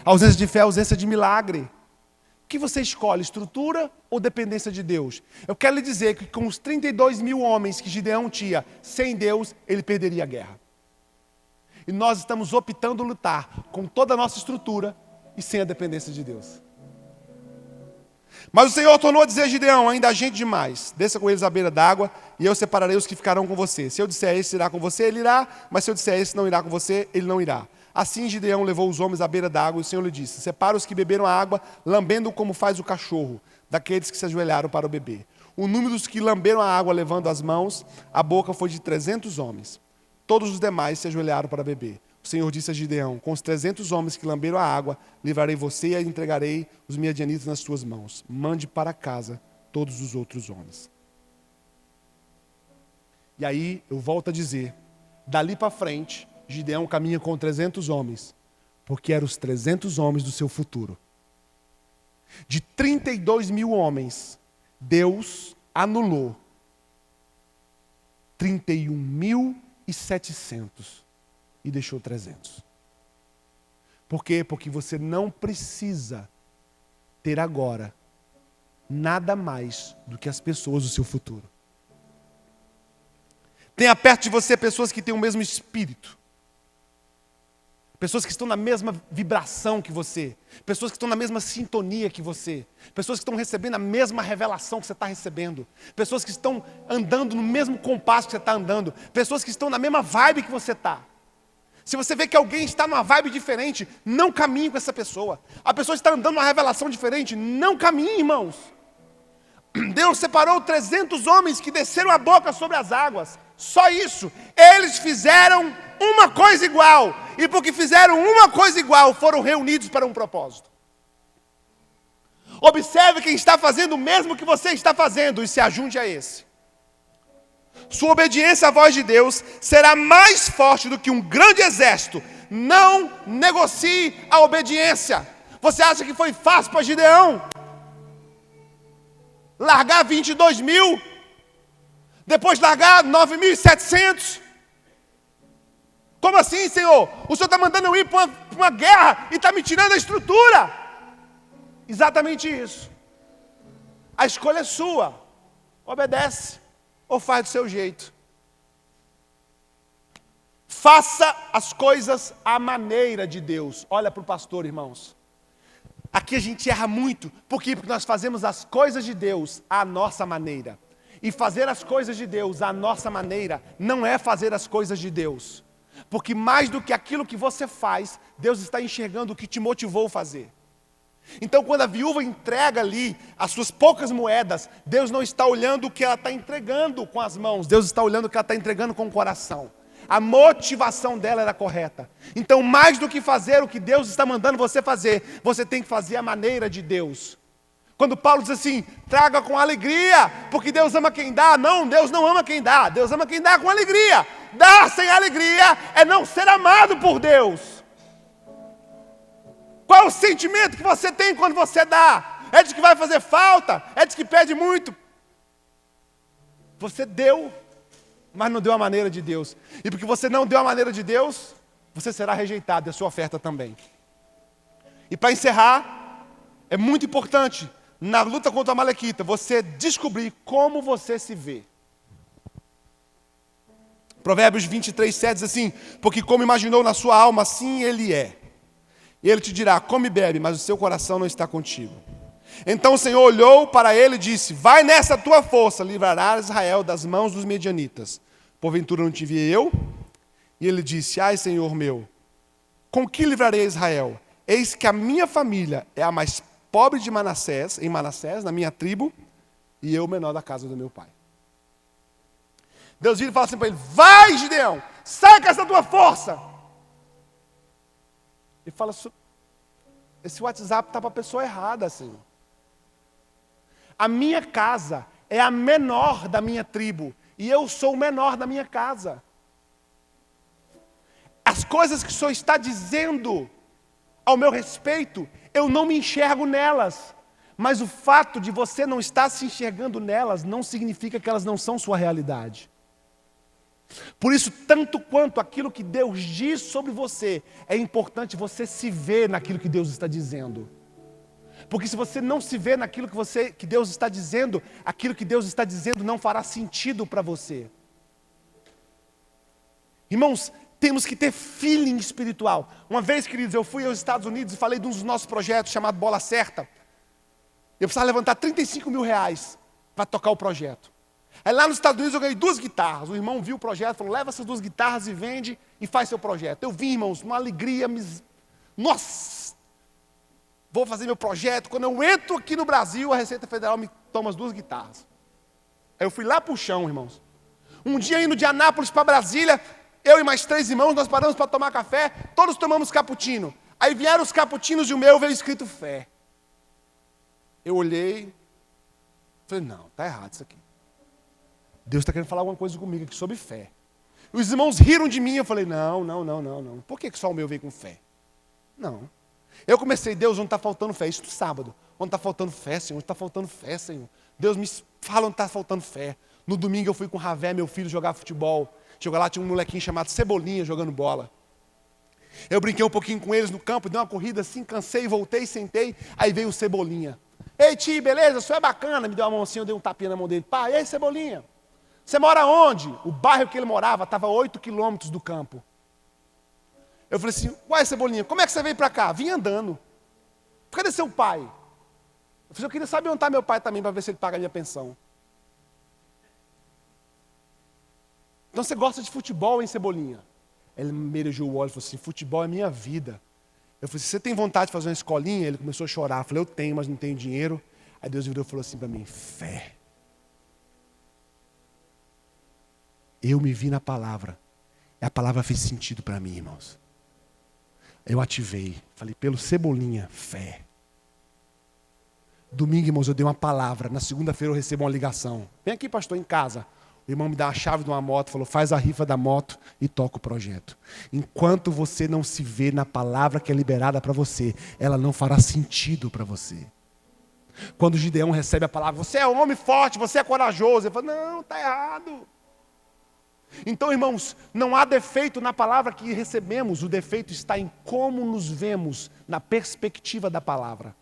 A ausência de fé é a ausência de milagre. O que você escolhe, estrutura ou dependência de Deus? Eu quero lhe dizer que com os 32.000 homens que Gideão tinha, sem Deus, ele perderia a guerra. E nós estamos optando lutar com toda a nossa estrutura e sem a dependência de Deus. Mas o Senhor tornou a dizer a Gideão, ainda há gente demais, desça com eles à beira d'água, e eu separarei os que ficarão com você. Se eu disser esse irá com você, ele irá, mas se eu disser esse não irá com você, ele não irá. Assim Gideão levou os homens à beira d'água, e o Senhor lhe disse, separa os que beberam a água, lambendo como faz o cachorro, daqueles que se ajoelharam para o beber. O número dos que lamberam a água levando as mãos, a boca foi de 300 homens. Todos os demais se ajoelharam para beber. O Senhor disse a Gideão, com os 300 homens que lamberam a água, livrarei você e entregarei os midianitas nas suas mãos. Mande para casa todos os outros homens. E aí, eu volto a dizer, dali para frente, Gideão caminha com 300 homens, porque eram os 300 homens do seu futuro. De 32.000 homens, Deus anulou 31.700 e deixou 300. Por quê? Porque você não precisa ter agora nada mais do que as pessoas do seu futuro. Tenha perto de você pessoas que têm o mesmo espírito. Pessoas que estão na mesma vibração que você. Pessoas que estão na mesma sintonia que você. Pessoas que estão recebendo a mesma revelação que você está recebendo. Pessoas que estão andando no mesmo compasso que você está andando. Pessoas que estão na mesma vibe que você está. Se você vê que alguém está numa vibe diferente, não caminhe com essa pessoa. A pessoa está andando numa revelação diferente, não caminhe, irmãos. Deus separou 300 homens que desceram a boca sobre as águas. Só isso. Eles fizeram uma coisa igual. E porque fizeram uma coisa igual, foram reunidos para um propósito. Observe quem está fazendo o mesmo que você está fazendo e se ajunte a esse. Sua obediência à voz de Deus será mais forte do que um grande exército. Não negocie a obediência. Você acha que foi fácil para Gideão largar 22 mil, depois largar 9.700? Como assim, Senhor? O Senhor está mandando eu ir para uma guerra e está me tirando a estrutura. Exatamente isso. A escolha é sua. Obedece ou faz do seu jeito. Faça as coisas à maneira de Deus. Olha para o pastor, irmãos. Aqui a gente erra muito. Por quê? Porque nós fazemos as coisas de Deus à nossa maneira. E fazer as coisas de Deus à nossa maneira não é fazer as coisas de Deus. Porque mais do que aquilo que você faz, Deus está enxergando o que te motivou a fazer. Então, quando a viúva entrega ali as suas poucas moedas, Deus não está olhando o que ela está entregando com as mãos, Deus está olhando o que ela está entregando com o coração. A motivação dela era correta. Então, mais do que fazer o que Deus está mandando você fazer, você tem que fazer a maneira de Deus. Quando Paulo diz assim, traga com alegria, porque Deus ama quem dá. Não, Deus não ama quem dá, Deus ama quem dá com alegria. Dar sem alegria é não ser amado por Deus. Qual o sentimento que você tem quando você dá? É de que vai fazer falta? É de que pede muito? Você deu, mas não deu a maneira de Deus. E porque você não deu a maneira de Deus, você será rejeitado, e a sua oferta também. E para encerrar, é muito importante, na luta contra a Amalequita, você descobrir como você se vê. Provérbios 23:7 diz assim, porque como imaginou na sua alma, assim ele é. E ele te dirá, come e bebe, mas o seu coração não está contigo. Então o Senhor olhou para ele e disse, vai nessa tua força, livrarás Israel das mãos dos medianitas. Porventura não te enviei eu? E ele disse, ai Senhor meu, com que livrarei Israel? Eis que a minha família é a mais pobre de Manassés, em Manassés, na minha tribo, e eu o menor da casa do meu pai. Deus vira e fala assim para ele, vai Gideão, sai com essa tua força. E fala, esse WhatsApp está para a pessoa errada, Senhor. A minha casa é a menor da minha tribo. E eu sou o menor da minha casa. As coisas que o Senhor está dizendo ao meu respeito, eu não me enxergo nelas. Mas o fato de você não estar se enxergando nelas, não significa que elas não são sua realidade. Por isso, tanto quanto aquilo que Deus diz sobre você, é importante você se ver naquilo que Deus está dizendo. Porque se você não se vê naquilo que Deus está dizendo, aquilo que Deus está dizendo não fará sentido para você. Irmãos, temos que ter feeling espiritual. Uma vez, queridos, eu fui aos Estados Unidos e falei de um dos nossos projetos chamado Bola Certa. Eu precisava levantar 35 mil reais para tocar o projeto. Aí lá nos Estados Unidos eu ganhei 2 guitarras. O irmão viu o projeto, falou, leva essas 2 guitarras e vende e faz seu projeto. Eu vim, irmãos, uma alegria. Nossa! Vou fazer meu projeto. Quando eu entro aqui no Brasil, a Receita Federal me toma as 2 guitarras. Aí eu fui lá para o chão, irmãos. Um dia indo de Anápolis para Brasília, eu e mais 3 irmãos, nós paramos para tomar café, todos tomamos cappuccino. Aí vieram os cappuccinos e o meu veio escrito fé. Eu olhei, falei, não, está errado isso aqui. Deus está querendo falar alguma coisa comigo aqui sobre fé. Os irmãos riram de mim, eu falei, não. Por que só o meu veio com fé? Não. Eu comecei, Deus, onde está faltando fé? Isso no sábado. Onde está faltando fé, Senhor? Onde está faltando fé, Senhor? Deus me fala onde está faltando fé. No domingo eu fui com o Ravé, meu filho, jogar futebol. Chegou lá, tinha um molequinho chamado Cebolinha jogando bola. Eu brinquei um pouquinho com eles no campo, dei uma corrida assim, cansei, voltei, sentei. Aí veio o Cebolinha. Ei, tio, beleza? O senhor é bacana. Me deu uma mão assim, eu dei um tapinha na mão dele. Pá, e aí, Cebolinha? Você mora onde? O bairro que ele morava estava a 8 quilômetros do campo. Eu falei assim, uai, Cebolinha, como é que você veio para cá? Vim andando. Cadê seu pai? Eu falei, eu queria saber onde está meu pai também, para ver se ele paga a minha pensão. Então você gosta de futebol, hein, Cebolinha? Ele merejou o olho e falou assim, futebol é minha vida. Eu falei assim, você tem vontade de fazer uma escolinha? Ele começou a chorar. Eu falei, eu tenho, mas não tenho dinheiro. Aí Deus virou e falou assim para mim, fé. Eu me vi na palavra. E a palavra fez sentido para mim, irmãos. Eu ativei. Falei, pelo Cebolinha, fé. Domingo, irmãos, eu dei uma palavra. Na segunda-feira eu recebo uma ligação. Vem aqui, pastor, em casa. O irmão me dá a chave de uma moto, falou, faz a rifa da moto e toca o projeto. Enquanto você não se vê na palavra que é liberada para você, ela não fará sentido para você. Quando o Gideão recebe a palavra, você é um homem forte, você é corajoso. Ele fala, não, está errado. Então, irmãos, não há defeito na palavra que recebemos. O defeito está em como nos vemos na perspectiva da palavra.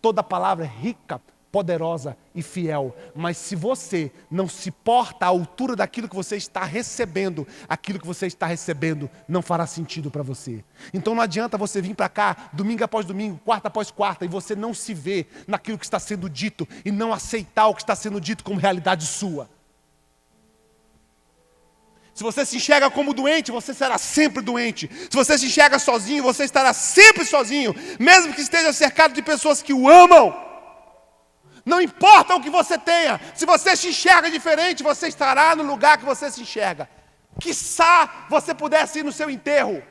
Toda palavra é rica, poderosa e fiel, mas se você não se porta à altura daquilo que você está recebendo, aquilo que você está recebendo não fará sentido para você. Então não adianta você vir para cá, domingo após domingo, quarta após quarta, e você não se vê naquilo que está sendo dito, e não aceitar o que está sendo dito como realidade sua. Se você se enxerga como doente, você será sempre doente. Se você se enxerga sozinho, você estará sempre sozinho, mesmo que esteja cercado de pessoas que o amam. Não importa o que você tenha, se você se enxerga diferente, você estará no lugar que você se enxerga. Quiçá você pudesse ir no seu enterro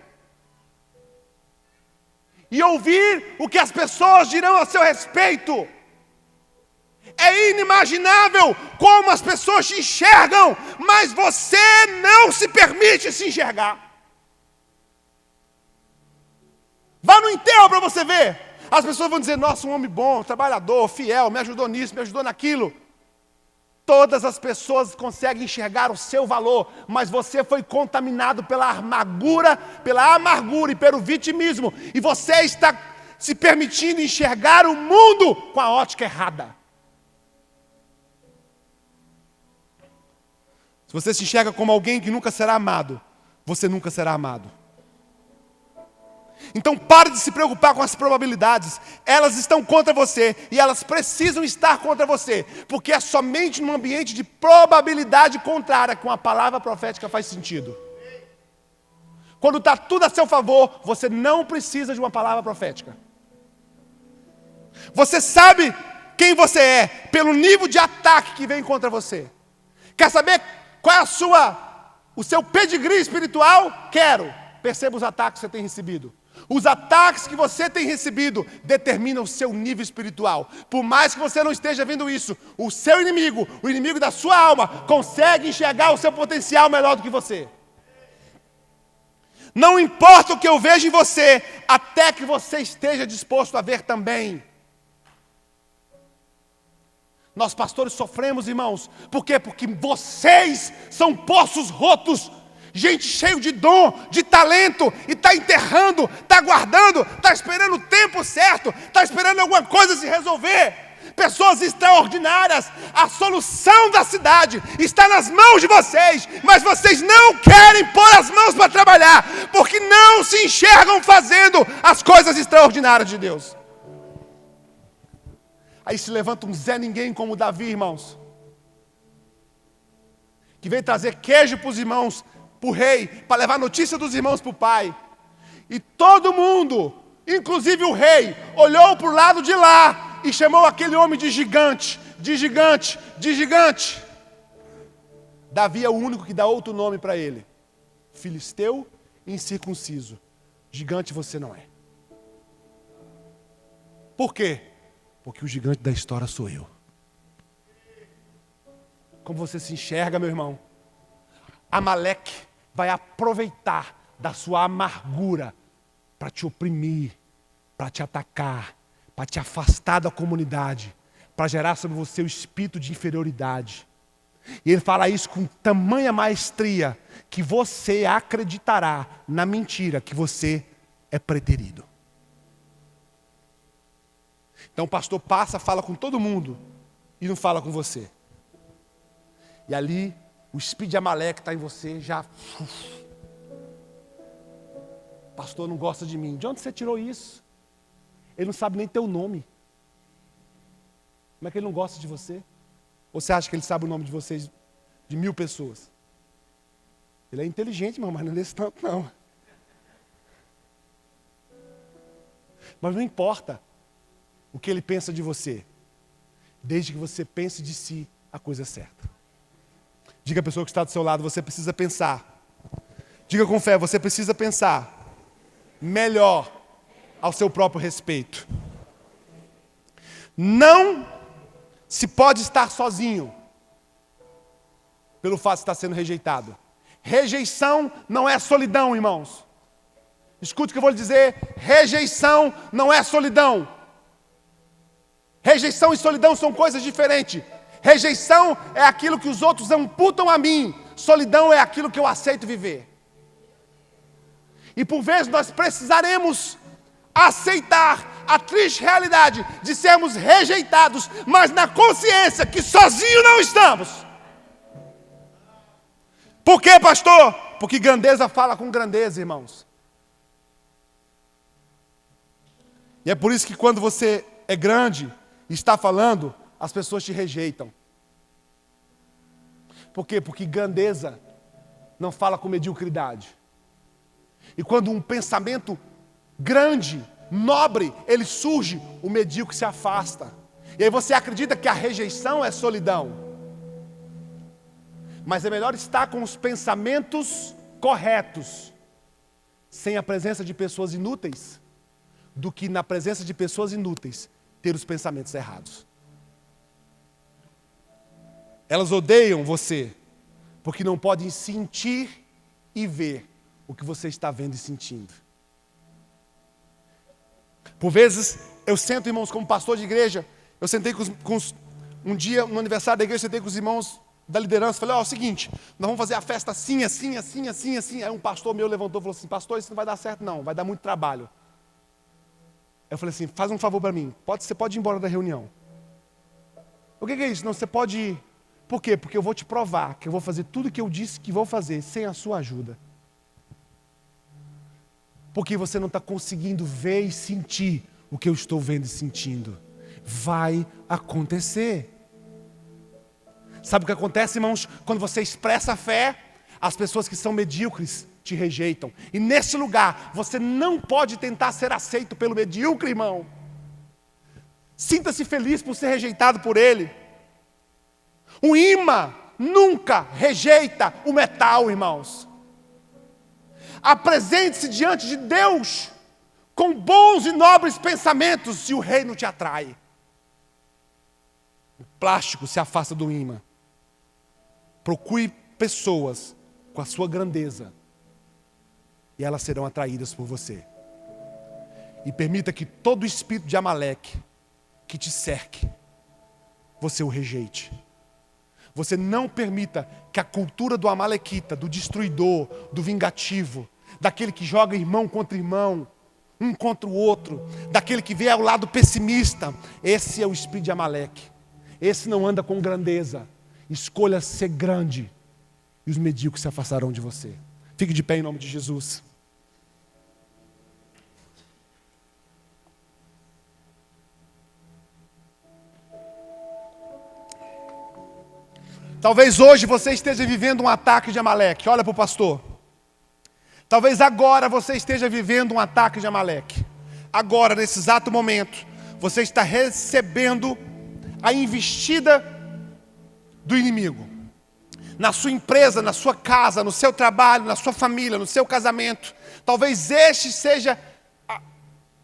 e ouvir o que as pessoas dirão a seu respeito. É inimaginável como as pessoas te enxergam, mas você não se permite se enxergar. Vá no enterro para você ver. As pessoas vão dizer, nossa, um homem bom, trabalhador, fiel, me ajudou nisso, me ajudou naquilo. Todas as pessoas conseguem enxergar o seu valor, mas você foi contaminado pela amargura e pelo vitimismo. E você está se permitindo enxergar o mundo com a ótica errada. Se você se enxerga como alguém que nunca será amado, você nunca será amado. Então pare de se preocupar com as probabilidades. Elas estão contra você e elas precisam estar contra você, porque é somente num ambiente de probabilidade contrária que uma palavra profética faz sentido. Quando está tudo a seu favor, você não precisa de uma palavra profética. Você sabe quem você é pelo nível de ataque que vem contra você. Quer saber qual é o seu pedigree espiritual? Quero. Perceba os ataques que você tem recebido. Os ataques que você tem recebido determinam o seu nível espiritual. Por mais que você não esteja vendo isso, o seu inimigo, o inimigo da sua alma, consegue enxergar o seu potencial melhor do que você. Não importa o que eu vejo em você, até que você esteja disposto a ver também. Nós pastores sofremos, irmãos. Por quê? Porque vocês são poços rotos. Gente cheio de dom, de talento, e está enterrando, está guardando, está esperando o tempo certo, está esperando alguma coisa se resolver. Pessoas extraordinárias, a solução da cidade está nas mãos de vocês, mas vocês não querem pôr as mãos para trabalhar, porque não se enxergam fazendo as coisas extraordinárias de Deus. Aí se levanta um Zé Ninguém como Davi, irmãos, que veio trazer queijo para os irmãos, para o rei, para levar notícia dos irmãos para o pai. E todo mundo, inclusive o rei, olhou para o lado de lá e chamou aquele homem de gigante, de gigante, de gigante. Davi é o único que dá outro nome para ele: filisteu incircunciso. Gigante você não é. Por quê? Porque o gigante da história sou eu. Como você se enxerga, meu irmão? Amaleque vai aproveitar da sua amargura para te oprimir, para te atacar, para te afastar da comunidade, para gerar sobre você o espírito de inferioridade. E ele fala isso com tamanha maestria que você acreditará na mentira que você é preterido. Então o pastor passa, fala com todo mundo e não fala com você. E ali o espírito de Amaleque está em você, já... Pastor não gosta de mim. De onde você tirou isso? Ele não sabe nem teu nome. Como é que ele não gosta de você? Ou você acha que ele sabe o nome de vocês, de 1000 pessoas? Ele é inteligente, irmão, mas não é desse tanto, não. Mas não importa o que ele pensa de você, desde que você pense de si a coisa certa. Diga à pessoa que está do seu lado, você precisa pensar. Diga com fé, você precisa pensar melhor ao seu próprio respeito. Não se pode estar sozinho pelo fato de estar sendo rejeitado. Rejeição não é solidão, irmãos. Escute o que eu vou lhe dizer. Rejeição não é solidão. Rejeição e solidão são coisas diferentes. Rejeição é aquilo que os outros amputam a mim. Solidão é aquilo que eu aceito viver. E por vezes nós precisaremos aceitar a triste realidade de sermos rejeitados, mas na consciência que sozinho não estamos. Por quê, pastor? Porque grandeza fala com grandeza, irmãos. E é por isso que quando você é grande e está falando, as pessoas te rejeitam. Por quê? Porque grandeza não fala com mediocridade. E quando um pensamento grande, nobre, ele surge, o medíocre se afasta. E aí você acredita que a rejeição é solidão. Mas é melhor estar com os pensamentos corretos, sem a presença de pessoas inúteis, do que na presença de pessoas inúteis, ter os pensamentos errados. Elas odeiam você, porque não podem sentir e ver o que você está vendo e sentindo. Por vezes, eu sento, irmãos, como pastor de igreja, eu sentei um dia, no aniversário da igreja, eu sentei com os irmãos da liderança, falei, ó, é o seguinte, nós vamos fazer a festa assim, assim, assim, assim, assim. Aí um pastor meu levantou e falou assim, pastor, isso não vai dar certo não, vai dar muito trabalho. Eu falei assim, faz um favor para mim, você pode ir embora da reunião. O que é isso? Não, você pode ir. Por quê? Porque eu vou te provar que eu vou fazer tudo o que eu disse que vou fazer, sem a sua ajuda. Porque você não está conseguindo ver e sentir o que eu estou vendo e sentindo. Vai acontecer. Sabe o que acontece, irmãos? Quando você expressa a fé, as pessoas que são medíocres te rejeitam. E nesse lugar, você não pode tentar ser aceito pelo medíocre, irmão. Sinta-se feliz por ser rejeitado por ele. O imã nunca rejeita o metal, irmãos. Apresente-se diante de Deus com bons e nobres pensamentos e o reino te atrai. O plástico se afasta do imã. Procure pessoas com a sua grandeza e elas serão atraídas por você. E permita que todo espírito de Amaleque que te cerque, você o rejeite. Você não permita que a cultura do amalequita, do destruidor, do vingativo, daquele que joga irmão contra irmão, um contra o outro, daquele que vê ao lado pessimista, esse é o espírito de Amaleque. Esse não anda com grandeza. Escolha ser grande e os medíocres se afastarão de você. Fique de pé em nome de Jesus. Talvez hoje você esteja vivendo um ataque de Amaleque. Olha para o pastor. Talvez agora você esteja vivendo um ataque de Amaleque. Agora, nesse exato momento, você está recebendo a investida do inimigo. Na sua empresa, na sua casa, no seu trabalho, na sua família, no seu casamento. Talvez este seja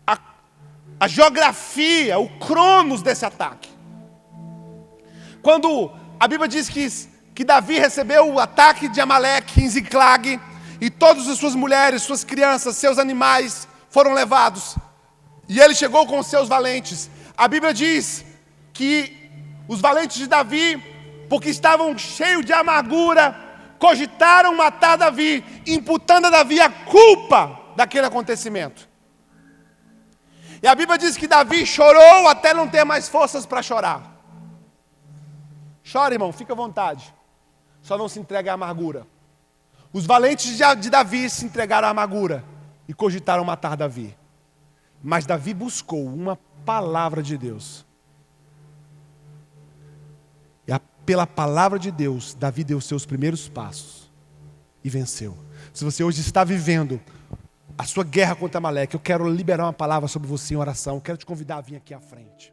a geografia, o cronos desse ataque. Quando a Bíblia diz que Davi recebeu o ataque de Amaleque em Ziclag, e todas as suas mulheres, suas crianças, seus animais foram levados. E ele chegou com os seus valentes. A Bíblia diz que os valentes de Davi, porque estavam cheios de amargura, cogitaram matar Davi, imputando a Davi a culpa daquele acontecimento. E a Bíblia diz que Davi chorou até não ter mais forças para chorar. Chora, irmão, fica à vontade. Só não se entregue à amargura. Os valentes de Davi se entregaram à amargura e cogitaram matar Davi. Mas Davi buscou uma palavra de Deus. E pela palavra de Deus, Davi deu os seus primeiros passos. e venceu. Se você hoje está vivendo a sua guerra contra Amaleque, eu quero liberar uma palavra sobre você em oração. Eu quero te convidar a vir aqui à frente.